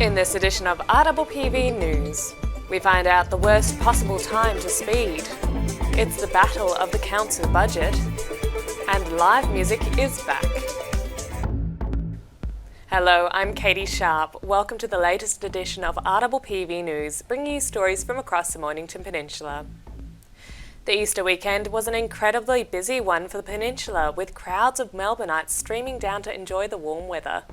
In this edition of RPPV News, we find out the worst possible time to speed. It's the battle of the council budget, and live music is back. Hello, I'm Catie Sharp. Welcome to the latest edition of RPPV News, bringing you stories from across the Mornington Peninsula. The Easter weekend was an incredibly busy one for the peninsula, with crowds of Melbourneites streaming down to enjoy the warm weather.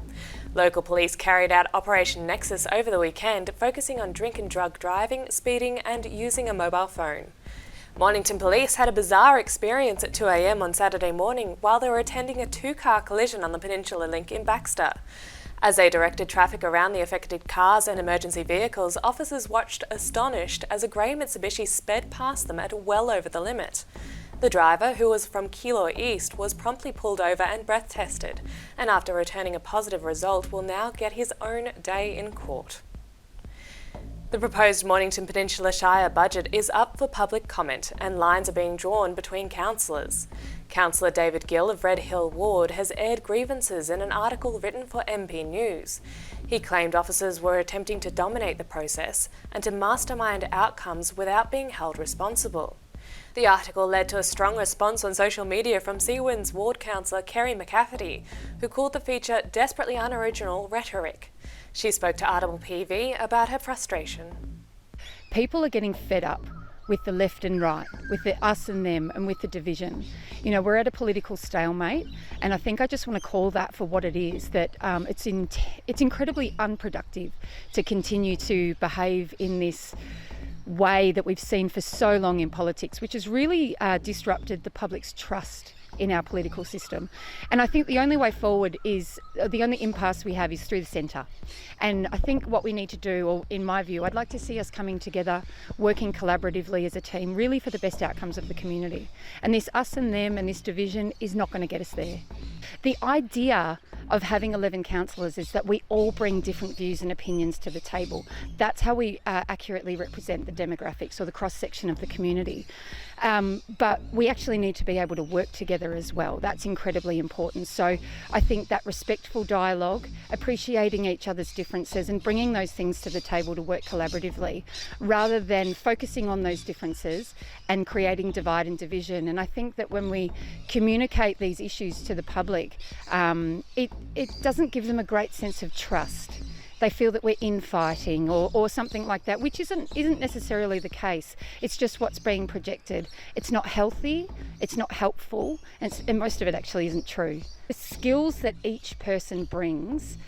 Local police carried out Operation Nexus over the weekend, focusing on drink and drug driving, speeding and using a mobile phone. Mornington Police had a bizarre experience at 2 a.m. on Saturday morning while they were attending a two-car collision on the Peninsula Link in Baxter. As they directed traffic around the affected cars and emergency vehicles, officers watched astonished as a grey Mitsubishi sped past them at well over the limit. The driver, who was from Keilor East, was promptly pulled over and breath tested, and after returning a positive result will now get his own day in court. The proposed Mornington Peninsula Shire budget is up for public comment, and lines are being drawn between councillors. Councillor David Gill of Red Hill Ward has aired grievances in an article written for MP News. He claimed officers were attempting to dominate the process and to mastermind outcomes without being held responsible. The article led to a strong response on social media from Seawinds Ward Councillor Kerry McCafferty, who called the feature desperately unoriginal rhetoric. She spoke to RPPV about her frustration. People are getting fed up with the left and right, with the us and them, and with the division. You know, we're at a political stalemate, and I think I just want to call that for what it is, that it's incredibly unproductive to continue to behave in this way that we've seen for so long in politics, which has really disrupted the public's trust in our political system. And I think the only way forward is, the only impasse we have is through the centre. And I think what we need to do, or in my view, I'd like to see us coming together, working collaboratively as a team, really for the best outcomes of the community. And this us and them and this division is not going to get us there. The idea of having 11 councillors is that we all bring different views and opinions to the table. That's how we accurately represent the demographics or the cross-section of the community. But we actually need to be able to work together as well. That's incredibly important. So I think that respectful dialogue, appreciating each other's differences and bringing those things to the table to work collaboratively, rather than focusing on those differences and creating divide and division. And I think that when we communicate these issues to the public, it doesn't give them a great sense of trust. They feel that we're infighting or something like that, which isn't necessarily the case. It's just what's being projected. It's not healthy, it's not helpful, and most of it actually isn't true. The skills that each person brings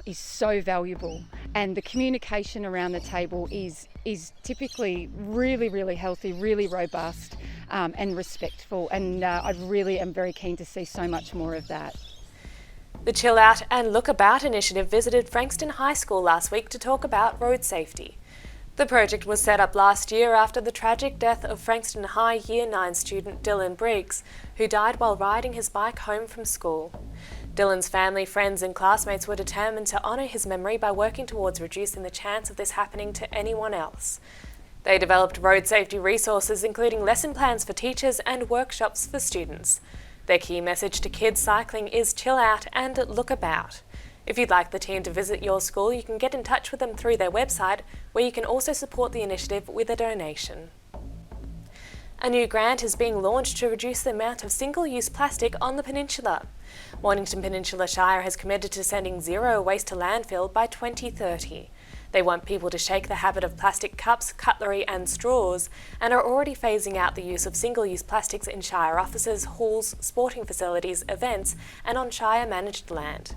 is so valuable, and the communication around the table is typically really, really healthy, really robust, and respectful, and I really am very keen to see so much more of that. The Chill Out and Look About initiative visited Frankston High School last week to talk about road safety. The project was set up last year after the tragic death of Frankston High Year 9 student Dylan Briggs, who died while riding his bike home from school. Dylan's family, friends and classmates were determined to honour his memory by working towards reducing the chance of this happening to anyone else. They developed road safety resources, including lesson plans for teachers and workshops for students. Their key message to kids cycling is chill out and look about. If you'd like the team to visit your school, you can get in touch with them through their website, where you can also support the initiative with a donation. A new grant is being launched to reduce the amount of single-use plastic on the peninsula. Mornington Peninsula Shire has committed to sending zero waste to landfill by 2030. They want people to shake the habit of plastic cups, cutlery and straws, and are already phasing out the use of single-use plastics in Shire offices, halls, sporting facilities, events and on Shire-managed land.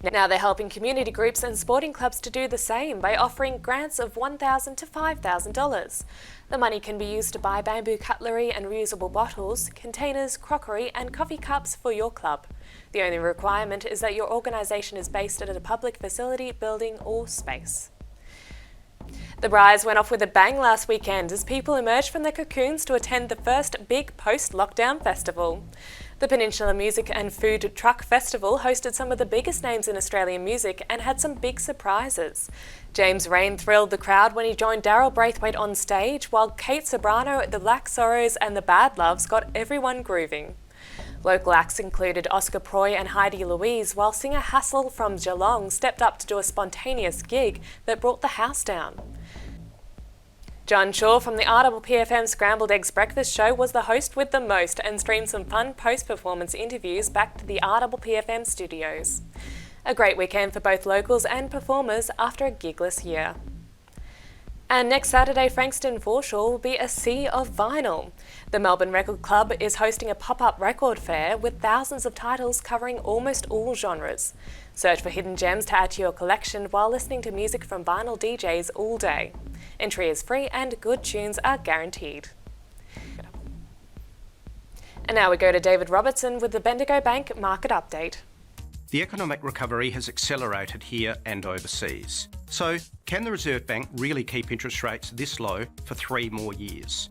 Now they're helping community groups and sporting clubs to do the same by offering grants of $1,000 to $5,000. The money can be used to buy bamboo cutlery and reusable bottles, containers, crockery and coffee cups for your club. The only requirement is that your organisation is based at a public facility, building or space. The Rise went off with a bang last weekend as people emerged from their cocoons to attend the first big post-lockdown festival. The Peninsula Music and Food Truck Festival hosted some of the biggest names in Australian music and had some big surprises. James Rain thrilled the crowd when he joined Daryl Braithwaite on stage, while Kate Sobrano, the Black Sorrows and the Bad Loves got everyone grooving. Local acts included Oscar Proy and Heidi Louise, while singer Hassel from Geelong stepped up to do a spontaneous gig that brought the house down. John Shaw from the RPPV Scrambled Eggs Breakfast Show was the host with the most and streamed some fun post-performance interviews back to the RPPV studios. A great weekend for both locals and performers after a gigless year. And next Saturday, Frankston Foreshore will be a sea of vinyl. The Melbourne Record Club is hosting a pop-up record fair with thousands of titles covering almost all genres. Search for hidden gems to add to your collection while listening to music from vinyl DJs all day. Entry is free and good tunes are guaranteed. And now we go to David Robertson with the Bendigo Bank Market Update. The economic recovery has accelerated here and overseas. So, can the Reserve Bank really keep interest rates this low for 3 more years?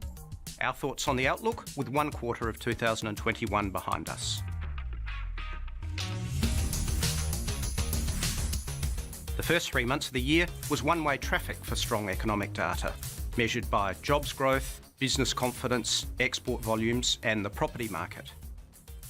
Our thoughts on the outlook with 1 quarter of 2021 behind us. The first 3 months of the year was one-way traffic for strong economic data, measured by jobs growth, business confidence, export volumes and the property market.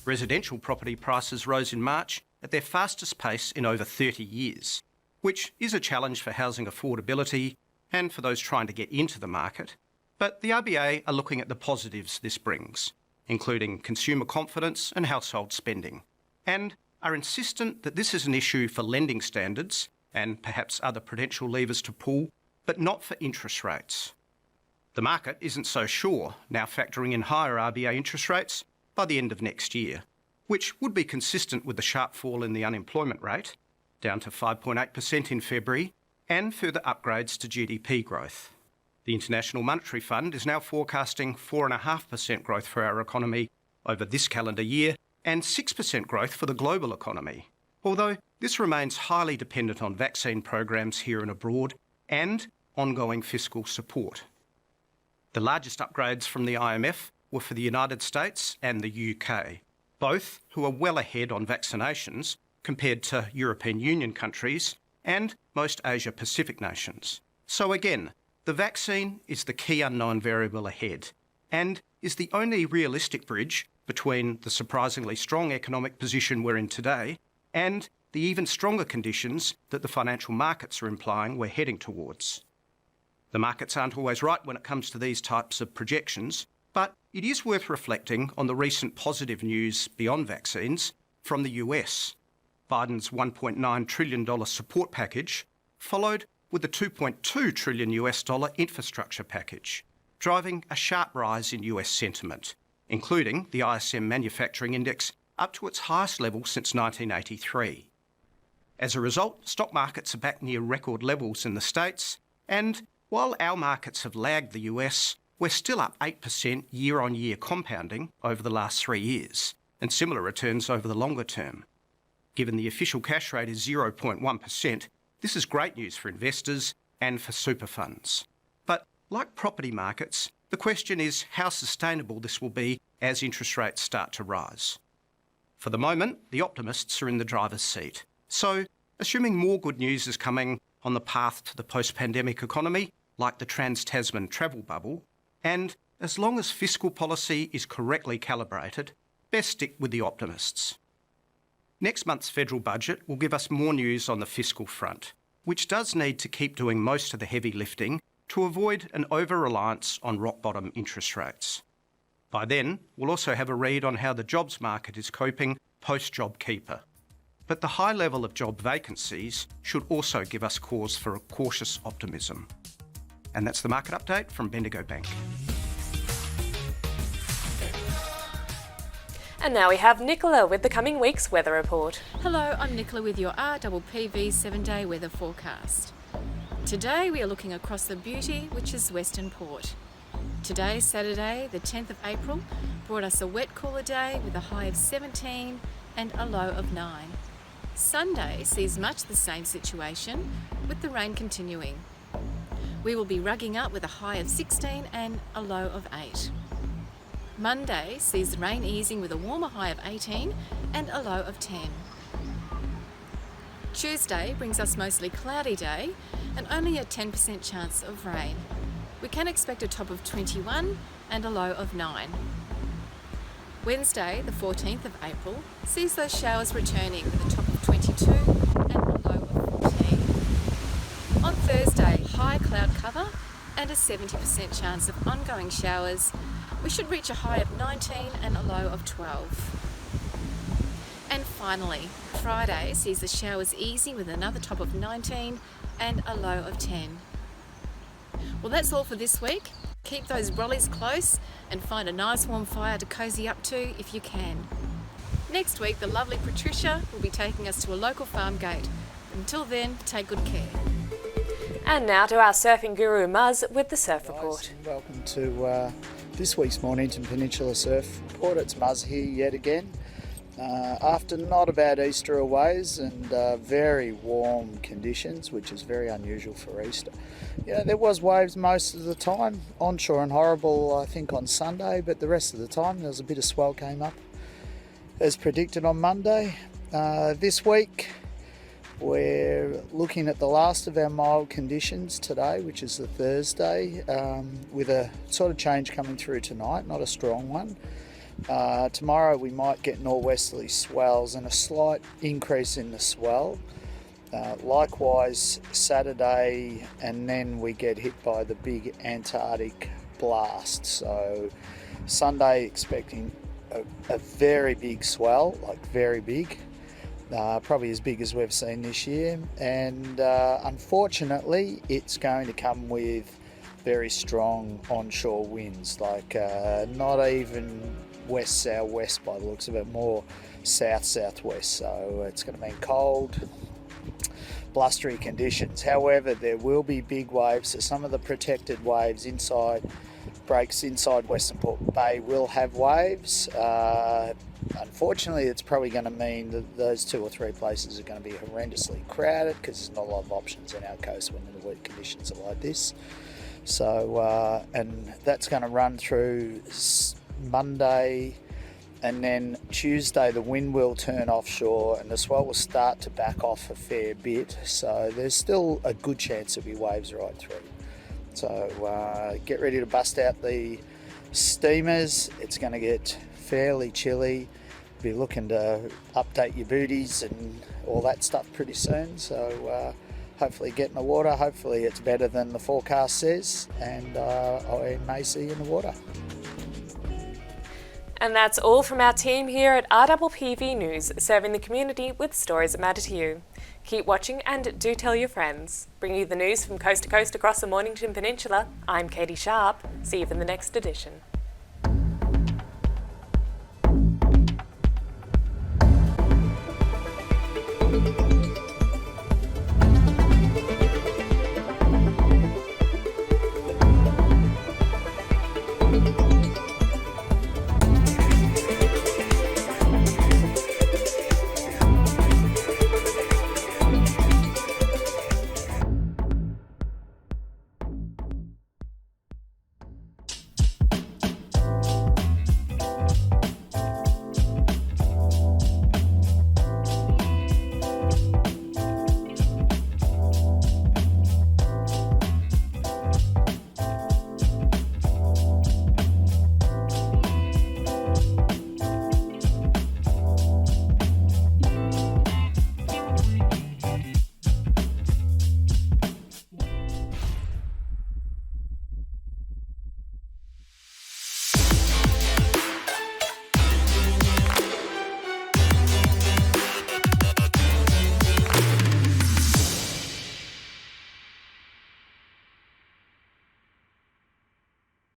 Residential property prices rose in March at their fastest pace in over 30 years, which is a challenge for housing affordability and for those trying to get into the market. But the RBA are looking at the positives this brings, including consumer confidence and household spending, and are insistent that this is an issue for lending standards and perhaps other prudential levers to pull, but not for interest rates. The market isn't so sure, now factoring in higher RBA interest rates by the end of next year, which would be consistent with the sharp fall in the unemployment rate, down to 5.8% in February, and further upgrades to GDP growth. The International Monetary Fund is now forecasting 4.5% growth for our economy over this calendar year and 6% growth for the global economy, although this remains highly dependent on vaccine programs here and abroad and ongoing fiscal support. The largest upgrades from the IMF were for the United States and the UK, both who are well ahead on vaccinations compared to European Union countries and most Asia-Pacific nations. So again, the vaccine is the key unknown variable ahead and is the only realistic bridge between the surprisingly strong economic position we're in today and the even stronger conditions that the financial markets are implying we're heading towards. The markets aren't always right when it comes to these types of projections, but it is worth reflecting on the recent positive news beyond vaccines from the US. Biden's $1.9 trillion support package followed with the $2.2 trillion US infrastructure package, driving a sharp rise in US sentiment, including the ISM Manufacturing Index up to its highest level since 1983. As a result, stock markets are back near record levels in the States, and while our markets have lagged the US, we're still up 8% year-on-year compounding over the last 3 years, and similar returns over the longer term. Given the official cash rate is 0.1%, this is great news for investors and for super funds. But like property markets, the question is how sustainable this will be as interest rates start to rise. For the moment, the optimists are in the driver's seat. So, assuming more good news is coming on the path to the post-pandemic economy, like the Trans-Tasman travel bubble, and as long as fiscal policy is correctly calibrated, best stick with the optimists. Next month's federal budget will give us more news on the fiscal front, which does need to keep doing most of the heavy lifting to avoid an over-reliance on rock-bottom interest rates. By then, we'll also have a read on how the jobs market is coping post-JobKeeper. But the high level of job vacancies should also give us cause for a cautious optimism. And that's the market update from Bendigo Bank. And now we have Nicola with the coming week's weather report. Hello, I'm Nicola with your RPPV 7-day weather forecast. Today we are looking across the beauty, which is Western Port. Today, Saturday, the 10th of April, brought us a wet cooler day with a high of 17 and a low of 9. Sunday sees much the same situation, with the rain continuing. We will be rugging up with a high of 16 and a low of 8. Monday sees the rain easing with a warmer high of 18 and a low of 10. Tuesday brings us mostly cloudy day and only a 10% chance of rain. We can expect a top of 21 and a low of 9. Wednesday, the 14th of April, sees those showers returning with a top of 22 and a low of 14. On Thursday, high cloud cover and a 70% chance of ongoing showers. We should reach a high of 19 and a low of 12. And finally, Friday sees the showers easing with another top of 19 and a low of 10. Well, that's all for this week. Keep those brollies close and find a nice warm fire to cosy up to if you can. Next week, the lovely Patricia will be taking us to a local farm gate. Until then, take good care. And now to our surfing guru Muzz with the Surf Report. Welcome to this week's Mornington Peninsula Surf Report. It's Muzz here yet again. After not a bad Easter aways and very warm conditions, which is very unusual for Easter. There was waves most of the time, onshore and horrible I think on Sunday, but the rest of the time there was a bit of swell came up as predicted on Monday. This week we're looking at the last of our mild conditions today, which is the Thursday, with a sort of change coming through tonight, not a strong one. Tomorrow we might get northwesterly swells and a slight increase in the swell. Likewise Saturday, and then we get hit by the big Antarctic blast. So Sunday expecting a very big swell, like very big, probably as big as we've seen this year. And unfortunately it's going to come with very strong onshore winds, like not even west-southwest by the looks of it, more south-southwest. So it's going to mean cold, blustery conditions. However, there will be big waves, so some of the protected waves inside breaks inside Western Port Bay will have waves. Unfortunately, it's probably going to mean that those 2 or 3 places are going to be horrendously crowded because there's not a lot of options in our coast when the wet conditions are like this. So, and that's going to run through Monday, and then Tuesday the wind will turn offshore and the swell will start to back off a fair bit. So there's still a good chance there'll be waves right through. So get ready to bust out the steamers. It's going to get fairly chilly. Be looking to update your booties and all that stuff pretty soon. So hopefully get in the water. Hopefully it's better than the forecast says, and I may see you in the water. And that's all from our team here at RPPV News, serving the community with stories that matter to you. Keep watching and do tell your friends. Bringing you the news from coast to coast across the Mornington Peninsula, I'm Catie Sharp. See you for the next edition.